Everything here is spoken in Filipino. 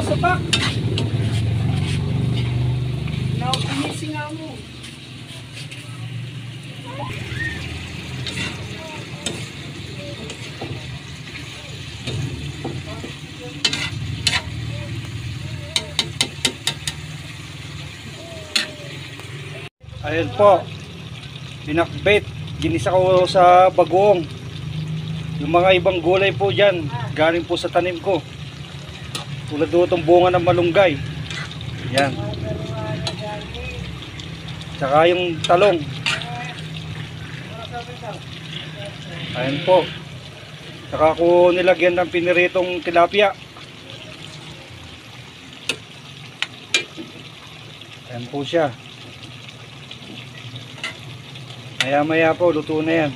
sabak. Pinisi nga mo. Ayan po, pinakbet, ginisa ko sa bagoong. Yung mga ibang gulay po dyan, galing po sa tanim ko. Tulad po itong bunga ng malunggay. Yan. Tsaka yung talong. Ayan po. Tsaka ko nilagyan ng piniritong tilapia. Ayan po siya. Maya maya po, luto na yan.